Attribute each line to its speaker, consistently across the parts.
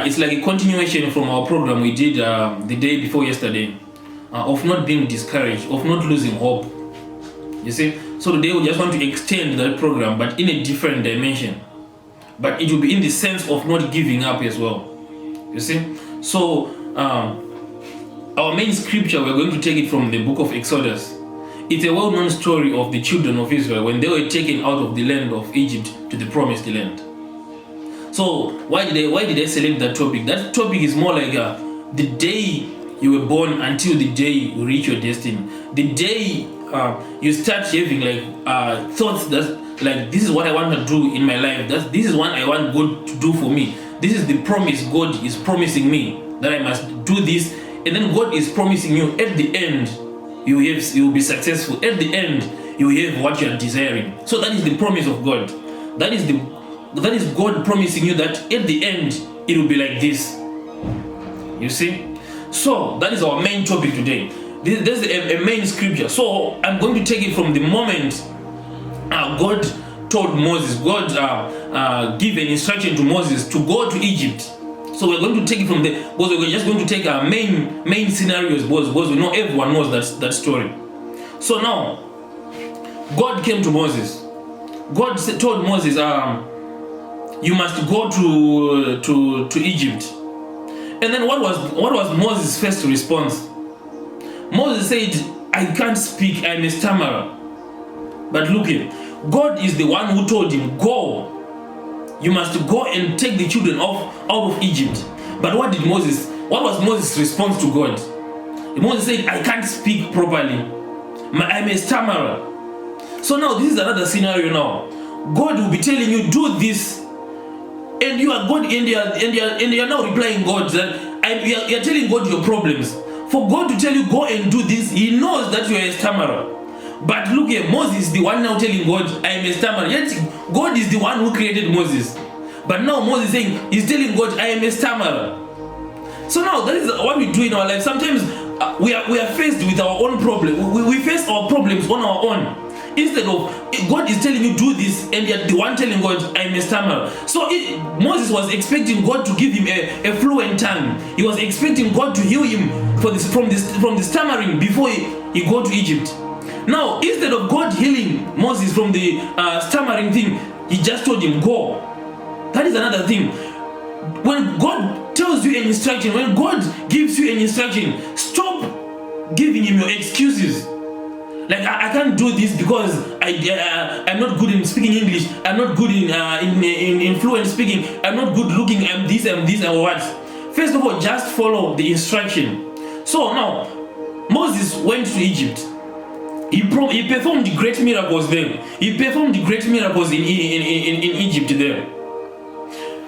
Speaker 1: it's like a continuation from our program we did the day before yesterday, of not being discouraged, of not losing hope. You see, so today we just want to extend that program, but in a different dimension. But it will be in the sense of not giving up as well. You see, so our main scripture, we're going to take it from the book of Exodus. It's a well-known story of the children of Israel when they were taken out of the land of Egypt to the promised land. So why did I select that topic? That topic is more like the day you were born until the day you reach your destiny. The day you start having like thoughts that like, this is what I want to do in my life. This is what I want God to do for me. This is the promise God is promising me, that I must do this. And then God is promising you at the end you will be successful. At the end you will have what you are desiring. So that is the promise of God. That is God promising you that at the end it will be like this. You see? So that is our main topic today. This is a main scripture. So I'm going to take it from the moment God told Moses, God gave an instruction to Moses to go to Egypt. So we're going to take it from there, because we're just going to take our main scenarios, because we know everyone knows that story. So now, God came to Moses. God told Moses, you must go to Egypt. And then what was Moses' first response? Moses said, I can't speak, I'm a stammerer. But look here, God is the one who told him, go. You must go and take the children out of Egypt. But what was Moses' response to God? Moses said, I can't speak properly. I'm a stammerer. So now this is another scenario now. God will be telling you, do this. And you are God, and you are now replying God that you are telling God your problems. For God to tell you, go and do this, He knows that you are a stammerer. But look here, Moses is the one now telling God, I am a stammerer. Yet God is the one who created Moses. But now Moses is saying, he's telling God, I am a stammerer. So now that is what we do in our life. Sometimes we are faced with our own problem. We face our problems on our own. Instead of God is telling you do this, and you're the one telling God, I am a stammerer. So Moses was expecting God to give him a fluent tongue. He was expecting God to heal him from the stammering before he go to Egypt. Now, instead of God healing Moses from the stammering thing, He just told him, go. That is another thing. When God tells you an instruction, when God gives you an instruction, stop giving Him your excuses. Like, I can't do this because I'm not good in speaking English. I'm not good in fluent speaking. I'm not good looking. I'm this, and what. First of all, just follow the instruction. So now, Moses went to Egypt. He performed great miracles there. He performed great miracles in Egypt there.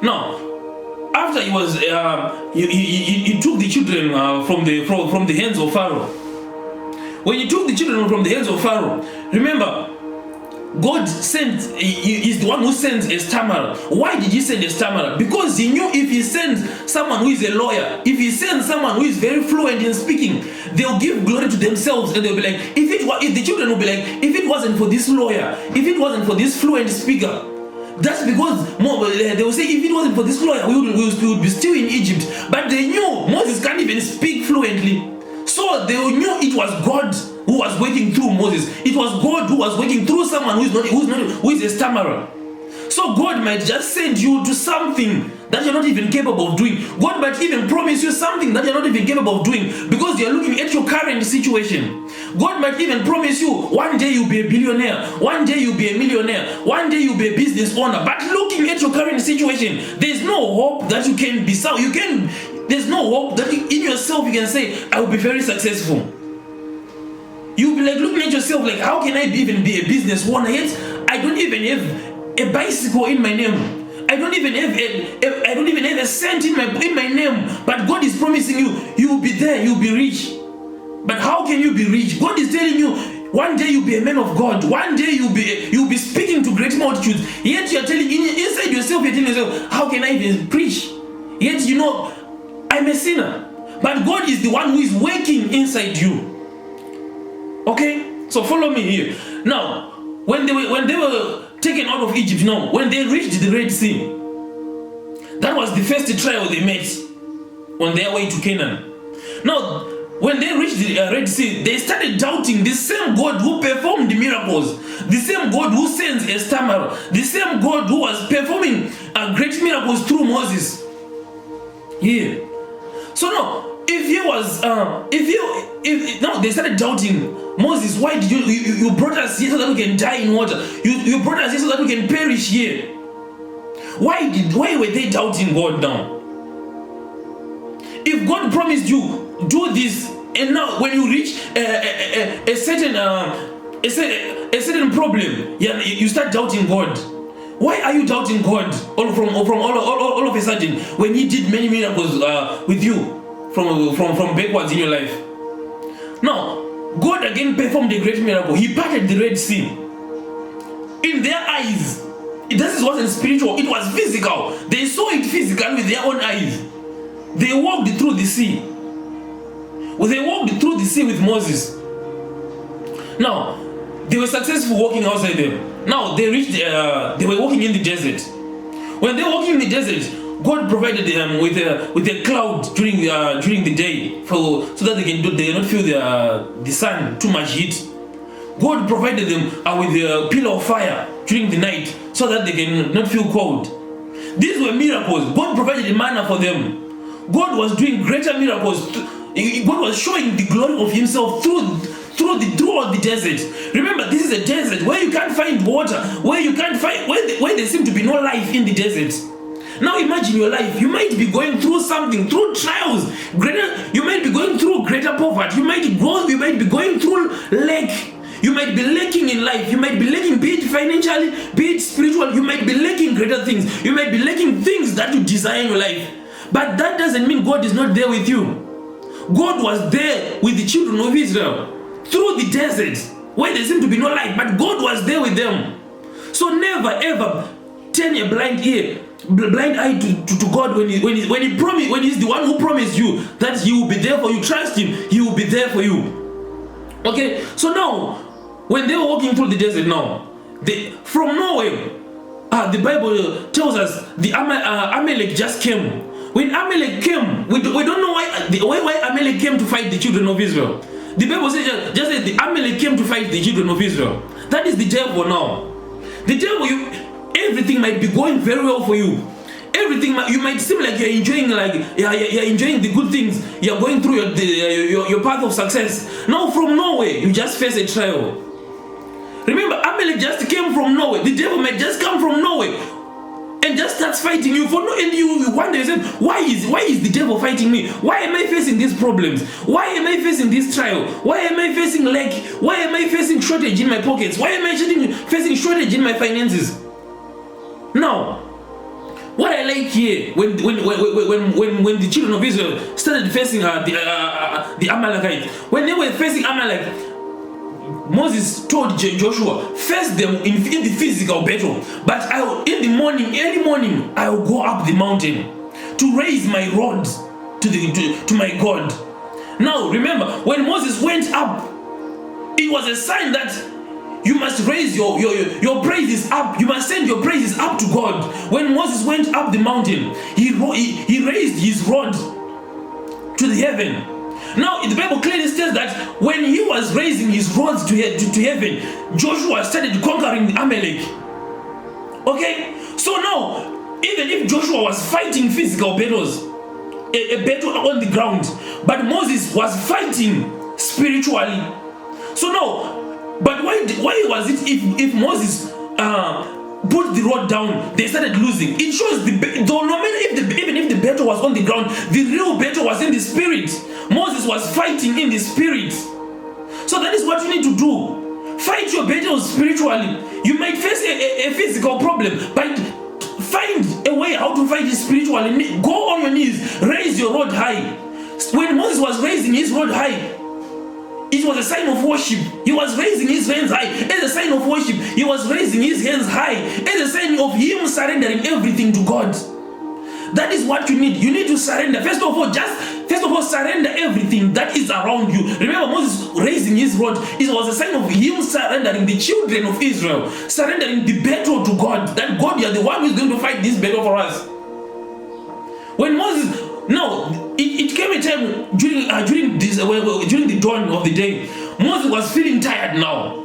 Speaker 1: Now, after he was, he took the children from the hands of Pharaoh. When he took the children from the hands of Pharaoh, remember, God is the one who sends a stammerer. Why did He send a stammerer? Because He knew if He sends someone who is a lawyer, if He sends someone who is very fluent in speaking, they'll give glory to themselves, and they'll be like, if the children will be like, if it wasn't for this lawyer, if it wasn't for this fluent speaker, that's because they will say, if it wasn't for this lawyer, we would be still in Egypt. But they knew Moses can't even speak fluently. So they knew it was God who was working through Moses. It was God who was working through someone who is a stammerer. So God might just send you to something that you're not even capable of doing. God might even promise you something that you're not even capable of doing because you're looking at your current situation. God might even promise you one day you'll be a billionaire, one day you'll be a millionaire, one day you'll be a business owner. But looking at your current situation, there's no hope that you can be so. There's no hope that in yourself you can say, I will be very successful. You'll be like looking at yourself like, how can I even be a business owner? Yet I don't even have a bicycle in my name. I don't even have a cent in my name. But God is promising you will be there, you'll be rich. But how can you be rich? God is telling you, one day you'll be a man of God. One day you'll be speaking to great multitudes. Yet you're telling inside yourself, you're telling yourself, how can I even preach? Yet you know, I'm a sinner. But God is the one who is working inside you. Okay? So follow me here. Now, when they were taken out of Egypt, when they reached the Red Sea, That was the first trial they met on their way to Canaan. Now, when they reached the Red Sea, they started doubting the same God who performed the miracles, the same God who sends a stammerer, the same God who was performing great miracles through Moses. Yeah. So now, now they started doubting Moses. Why did you brought us here so that we can die in water? You brought us here so that we can perish here. Why were they doubting God now? If God promised you do this, and now when you reach a certain problem, you start doubting God. Why are you doubting God all of a sudden when He did many miracles with you from backwards in your life? Now, God again performed a great miracle. He parted the Red Sea. In their eyes, this wasn't spiritual, it was physical. They saw it physically with their own eyes. They walked through the sea. They walked through the sea with Moses. Now, they were successful walking outside them. Now, they were walking in the desert. When they were walking in the desert, God provided them with a cloud during the day so that they not feel the sun too much heat. God provided them with a pillar of fire during the night so that they can not feel cold. These were miracles. God provided the manna for them. God was doing greater miracles. God was showing the glory of Himself throughout the desert. Remember, this is a desert where you can't find water, where there seems to be no life in the desert. Now imagine your life. You might be going through something, through trials. You might be going through greater poverty. You might be going through lack. You might be lacking in life. You might be lacking, be it financially, be it spiritual. You might be lacking greater things. You might be lacking things that you desire in your life. But that doesn't mean God is not there with you. God was there with the children of Israel through the desert where there seemed to be no light, but God was there with them. So never ever turn a blind eye to God when He's the one who promised you that He will be there for you. Trust Him, He will be there for you. Okay, so now when they were walking through the desert, from nowhere, the Bible tells us the Amalek just came. When Amalek came, we don't know why Amalek came to fight the children of Israel. The Bible says just said the Amalek came to fight the children of Israel. That is the devil now. The devil, everything might be going very well for you. Everything you might seem like you're enjoying, you're enjoying the good things. You're going through your path of success. Now from nowhere, you just face a trial. Remember, Amalek just came from nowhere. The devil might just come from nowhere and just starts fighting you and you wonder yourself, why is the devil fighting me? Why am I facing these problems? Why am I facing this trial? Why am I facing lack? Why am I facing shortage in my pockets? Why am I facing shortage in my finances? Now, what I like here, when the children of Israel started facing the Amalekites, when they were facing Amalek, Moses told Joshua, face them in the physical battle, but early morning, I will go up the mountain to raise my rod to my God. Now remember, when Moses went up, it was a sign that you must raise your praises up. You must send your praises up to God. When Moses went up the mountain, he raised his rod to the heaven. Now, the Bible clearly states that when he was raising his rods to heaven, Joshua started conquering Amalek. Okay? So now, even if Joshua was fighting physical battles, a battle on the ground, but Moses was fighting spiritually. So now, but why was it if Moses put the rod down, they started losing? It shows even if the battle was on the ground, the real battle was in the spirit. Moses was fighting in the spirit. So that is what you need to do. Fight your battles spiritually. You might face a physical problem, but find a way how to fight it spiritually. Go on your knees, raise your rod high. When Moses was raising his rod high, it was a sign of worship. He was raising his hands high as a sign of worship. He was raising his hands high as a sign of him surrendering everything to God. That is what you need. You need to surrender. First of all, surrender everything that is around you. Remember, Moses raising his rod, it was a sign of him surrendering the children of Israel, surrendering the battle to God. That God, you are the one who is going to fight this battle for us. Now, it came a time during the dawn of the day, Moses was feeling tired now.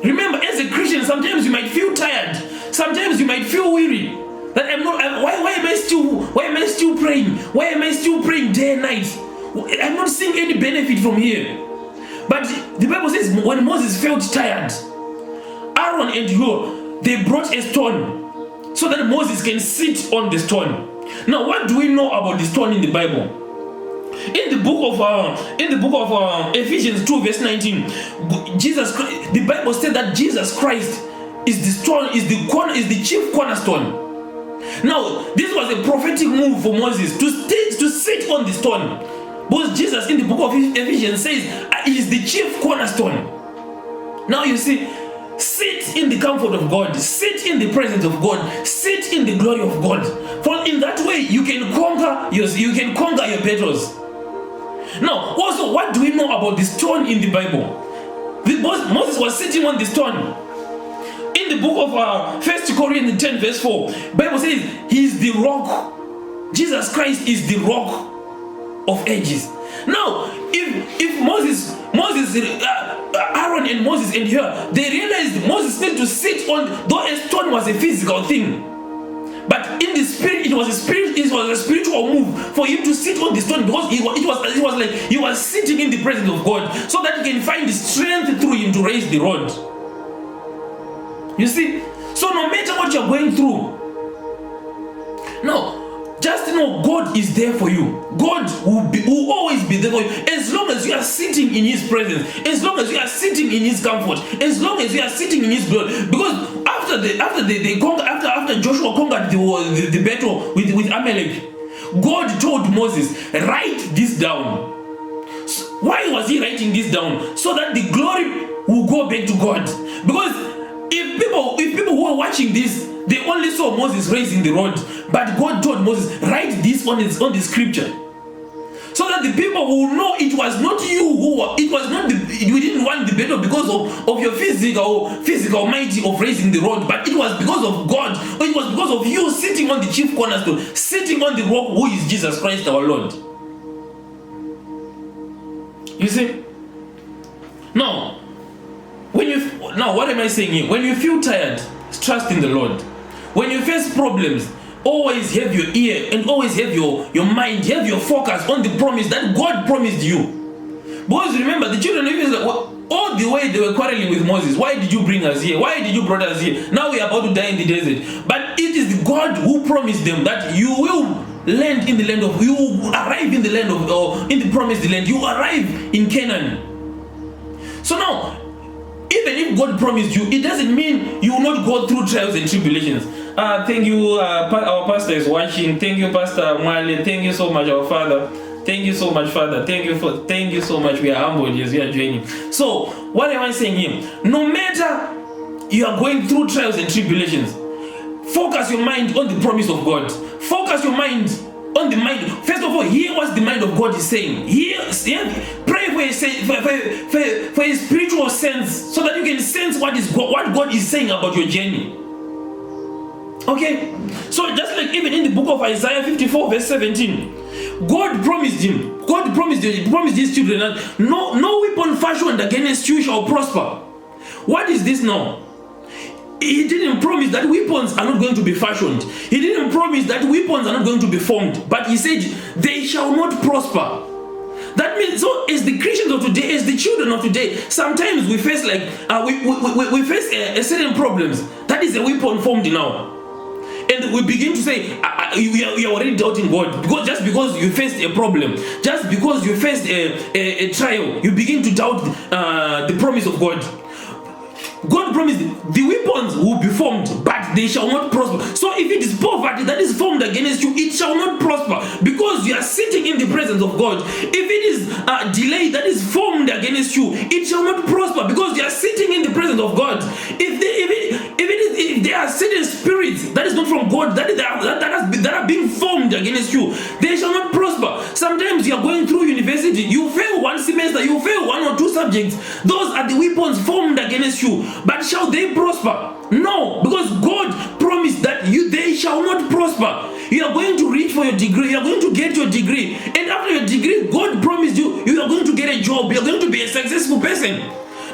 Speaker 1: Remember, as a Christian, sometimes you might feel tired. Sometimes you might feel weary. That why am I still praying? Why am I still praying day and night? I'm not seeing any benefit from here. But the Bible says when Moses felt tired, Aaron and Hur, they brought a stone so that Moses can sit on the stone. Now, what do we know about the stone in the Bible? In the book of Ephesians 2 verse 19, the Bible said that Jesus Christ is the stone, is the chief cornerstone. Now, this was a prophetic move for Moses to sit on the stone, because Jesus in the book of Ephesians says he is the chief cornerstone. Now you see, sit in the comfort of God, sit in the presence of God, sit in the glory of God. For in that way you can conquer your battles. Now, also, what do we know about the stone in the Bible? Moses was sitting on the stone. In the book of 1 Corinthians 10 verse 4, Bible says he is the rock. Jesus Christ is the rock of ages. Now, if Moses, Aaron and Moses and her, they realized Moses needed to sit on, though a stone was a physical thing, but in the spirit, it was a spiritual move for him to sit on the stone, because it was like he was sitting in the presence of God, so that he can find the strength through him to raise the rod. You see, so no matter what you're going through, no, just know God is there for you. God will always be there for you, as long as you are sitting in His presence, as long as you are sitting in His comfort, as long as you are sitting in His glory. Because after Joshua conquered the battle with Amalek, God told Moses, write this down. Why was he writing this down? So that the glory will go back to God. Because if people who are watching this, they only saw Moses raising the rod, but God told Moses, write this on the scripture, so that the people will know it was not you we didn't want the battle because of your physical might of raising the rod, but it was because of God, or it was because of you sitting on the chief cornerstone, sitting on the rock, who is Jesus Christ our Lord. You see? Now, what am I saying here? When you feel tired, trust in the Lord. When you face problems, always have your ear and always have your mind, have your focus on the promise that God promised you. Because remember, the children of Israel, all the way they were quarreling with Moses. Why did you bring us here? Why did you bring us here? Now we are about to die in the desert. But it is God who promised them that you will land in the land of, you will arrive in the land of, or in the promised land. You arrive in Canaan. So now, even if God promised you, it doesn't mean you will not go through trials and tribulations. Thank you, our pastor is watching. Thank you, Pastor Mwale. Thank you so much, our Father. Thank you so much, Father. Thank you so much. We are humbled as we are joining. So, what am I saying here? No matter you are going through trials and tribulations, focus your mind on the promise of God. Focus your mind on the mind. First of all, hear what the mind of God is saying. Pray for a spiritual sense, so that you can sense what God is saying about your journey. Okay? So just like even in the book of Isaiah 54 verse 17, God promised his children that no weapon fashioned against you shall prosper. What is this now? He didn't promise that weapons are not going to be fashioned. He didn't promise that weapons are not going to be formed. But he said, they shall not prosper. That means, so as the Christians of today, as the children of today, sometimes we face we face a certain problems. That is a weapon formed now. And we begin to say, we are already doubting God. Just because you faced a problem, just because you faced a trial, you begin to doubt the promise of God. God promised the weapons will be formed, but they shall not prosper. So if it is poverty that is formed against you, it shall not prosper, because you are sitting in the presence of God. If it is delay that is formed against you, it shall not prosper, because you are sitting in the presence of God. If there are certain spirits that is not from God that are being formed against you, they shall not prosper. Sometimes you are going through university, you fail one semester, you fail 1 or 2 subjects. Those are the weapons formed against you. But shall they prosper? No, because God promised that they shall not prosper. You are going to reach for your degree. You are going to get your degree. And after your degree, God promised you, you are going to get a job. You are going to be a successful person.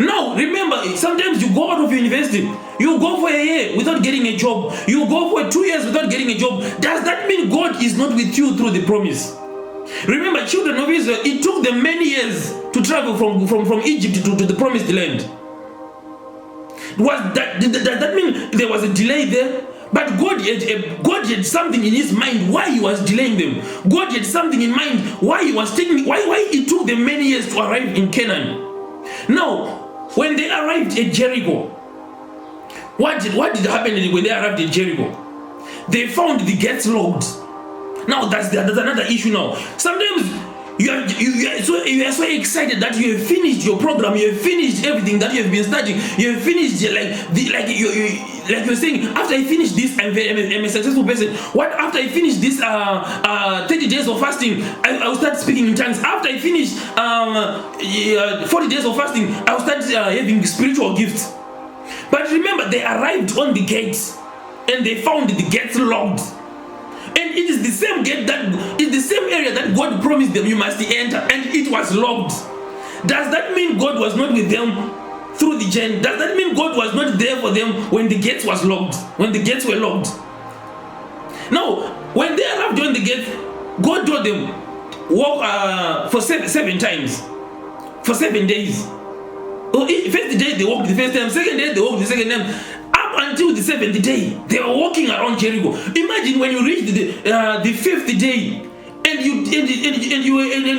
Speaker 1: Now, remember, sometimes you go out of university. You go for a year without getting a job. You go for 2 years without getting a job. Does that mean God is not with you through the promise? Remember, children of Israel, it took them many years to travel from Egypt to the promised land. Does that mean there was a delay there? But God had something in his mind why he was delaying them. God had something in mind why he was taking, why it took them many years to arrive in Canaan. Now, when they arrived at Jericho, what did happen when they arrived at Jericho? They found the gates locked. Now that's another issue. Now sometimes you are so excited that you have finished your program, you have finished everything that you have been studying, you have finished like you're saying, after I finish this, I'm a successful person. What after I finish this 30 days of fasting, I will start speaking in tongues. After I finish 40 days of fasting, I will start having spiritual gifts. But remember, they arrived on the gates and they found the gates locked. And it is the same gate the same area that God promised them you must enter, and it was locked. Does that mean God was not with them through the journey? Does that mean God was not there for them when the gates was locked? When the gates were locked? Now, when they arrived on the gate, God told them walk for seven times, for 7 days. First day they walked the first time, second day they walked the second time. Until the 7th day, they were walking around Jericho. Imagine when you reach the 5th day, and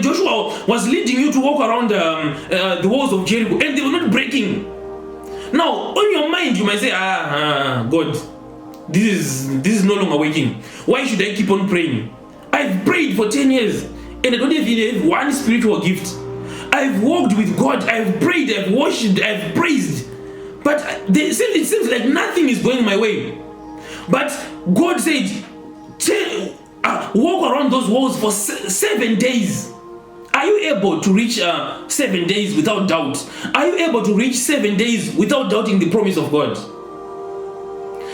Speaker 1: Joshua was leading you to walk around the walls of Jericho, and they were not breaking. Now, on your mind, you might say, God, this is no longer working. Why should I keep on praying? I've prayed for 10 years, and I don't even have one spiritual gift. I've walked with God. I've prayed. I've worshipped. I've praised. But it seems like nothing is going my way. But God said, walk around those walls for 7 days. Are you able to reach 7 days without doubt? Are you able to reach 7 days without doubting the promise of God?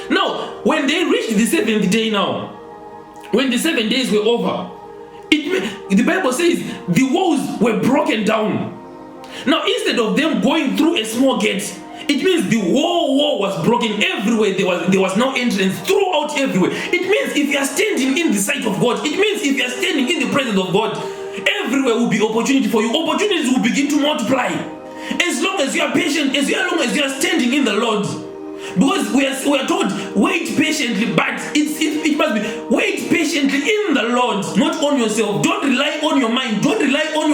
Speaker 1: Now, when they reached the 7th day now, when the 7 days were over, the Bible says the walls were broken down. Now, instead of them going through a small gate, it means the whole wall was broken everywhere. There was no entrance throughout everywhere. It means if you are standing in the sight of God, it means if you are standing in the presence of God, everywhere will be opportunity for you. Opportunities will begin to multiply. As long as you are patient, as long as you are standing in the Lord. Because we are told, wait patiently, but it must be, wait patiently in the Lord, not on yourself. Don't rely on your mind. Don't rely on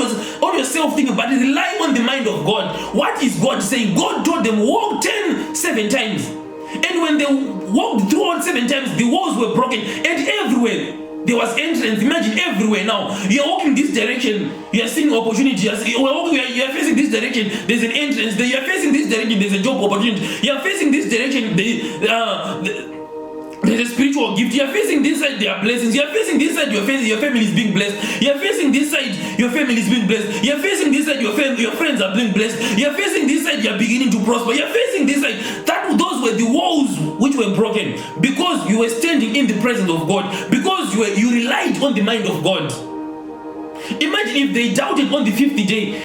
Speaker 1: your self-thinking, but rely on the mind of God. What is God saying? God told them, walk 7 times. And when they walked throughout 7 times, the walls were broken. And everywhere, there was entrance. Imagine everywhere now. You're walking this direction, you're seeing opportunity. You're facing this direction, there's an entrance. You're facing this direction, there's a job opportunity. You're facing this direction, there's a spiritual gift. You're facing this side, there are blessings. You're facing this side, your family is being blessed. You're facing this side, your family is being blessed. You're facing this side, your friends are being blessed. You're facing this side, you're beginning to prosper. You're facing this side. Those were the walls which were broken because you were standing in the presence of God, because you relied on the mind of God. Imagine if they doubted on the 50th day.